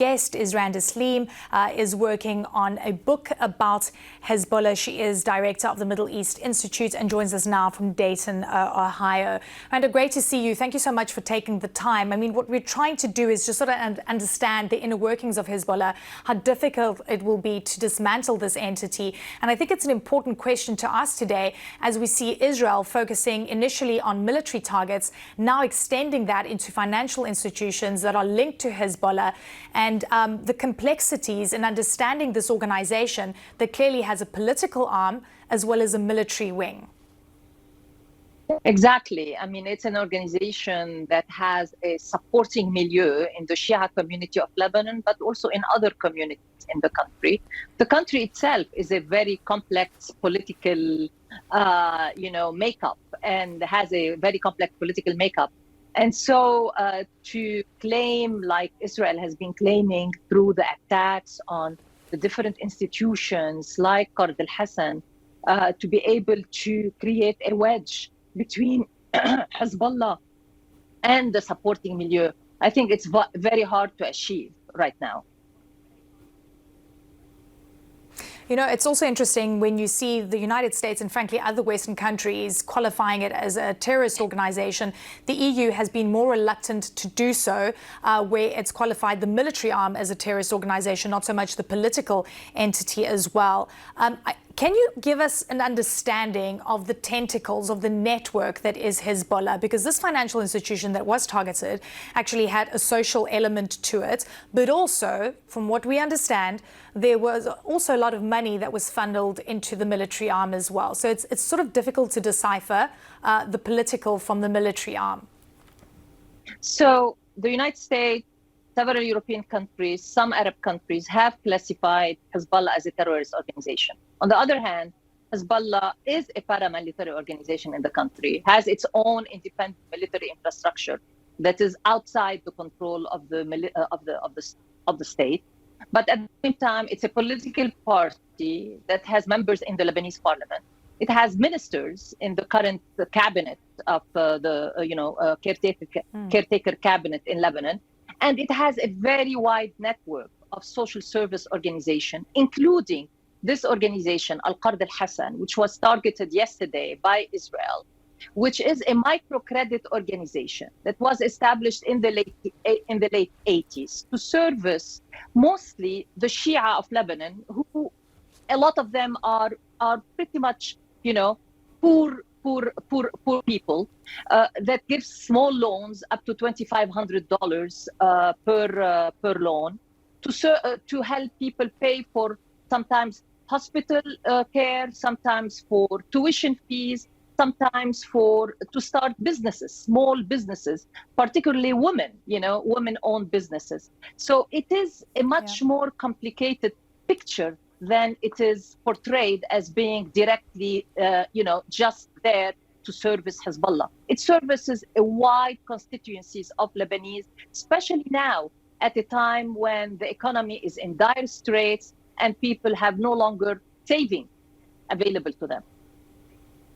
Guest is Randa is working on a book about Hezbollah. She is director of the Middle East Institute and joins us now from Dayton, Ohio. Randa, great to see you. Thank you so much for taking the time. I mean, what we're trying to do is just sort of understand the inner workings of Hezbollah, how difficult it will be to dismantle this entity. And I think it's an important question to ask today as we see Israel focusing initially on military targets, now extending that into financial institutions that are linked to Hezbollah, and the complexities in understanding this organization that clearly has a political arm as well as a military wing. Exactly. I mean, it's an organization that has a supporting milieu in the Shia community of Lebanon, but also in other communities in the country. The country itself is a very complex political, makeup, and has a very complex political makeup. And so to claim, like Israel has been claiming through the attacks on the different institutions like Qard Al-Hassan, to be able to create a wedge between Hezbollah and the supporting milieu, I think it's very hard to achieve right now. You know, it's also interesting when you see the United States and frankly other Western countries qualifying it as a terrorist organization. The EU has been more reluctant to do so, where it's qualified the military arm as a terrorist organization, not so much the political entity as well. Can you give us an understanding of the tentacles of the network that is Hezbollah? Because this financial institution that was targeted actually had a social element to it, but also, from what we understand, there was also a lot of money that was funneled into the military arm as well. So it's sort of difficult to decipher the political from the military arm. So the United States, several European countries, some Arab countries have classified Hezbollah as a terrorist organization. On the other hand, Hezbollah is a paramilitary organization in the country, has its own independent military infrastructure that is outside the control of the state. But at the same time, it's a political party that has members in the Lebanese parliament. It has ministers in the current cabinet of caretaker cabinet in Lebanon. And it has a very wide network of social service organizations, including this organization, Qard Al-Hassan, which was targeted yesterday by Israel, which is a microcredit organization that was established in the late 80s to service mostly the Shia of Lebanon, who a lot of them are pretty much, poor people, that gives small loans up to $2,500 per loan to help people pay for sometimes hospital care, sometimes for tuition fees, sometimes to start businesses, small businesses, particularly women-owned businesses. So it is a much more complicated picture than it is portrayed as being directly, just there to service Hezbollah. It services a wide constituencies of Lebanese, especially now at a time when the economy is in dire straits and people have no longer saving available to them.